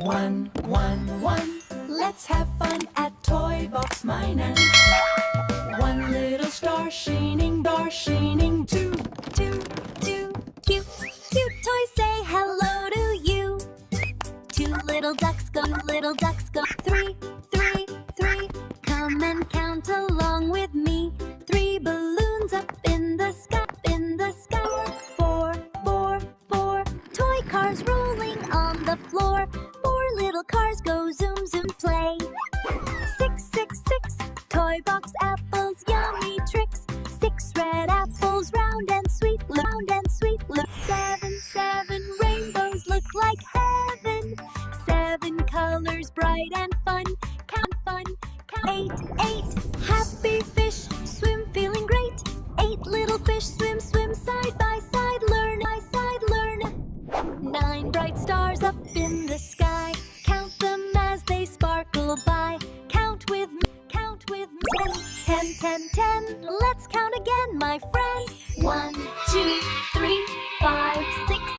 One, one, one. Let's have fun at ToyBox Mainan. One little star shining, two, Two, two, cute, cute toys say hello to you. Two little ducks go, three, three, three. Come and count along with me. Three balloons up in the sky, Four, four, four. Toy cars rolling on the floor. Four little cars go zoom, zoom, play. Six, six, six. Toy box apples, yummy tricks. Six red apples, round and sweet. Seven, seven rainbows look like heaven. Seven colors, bright and fun. Count fun. Eight, eight. Happy fish swim, feeling great. Eight little fish swim, side by side. Learn. Nine bright stars up in the sky. Count them as they sparkle by. Count with me. 10, 10, 10. Let's count again, my friend. One, two,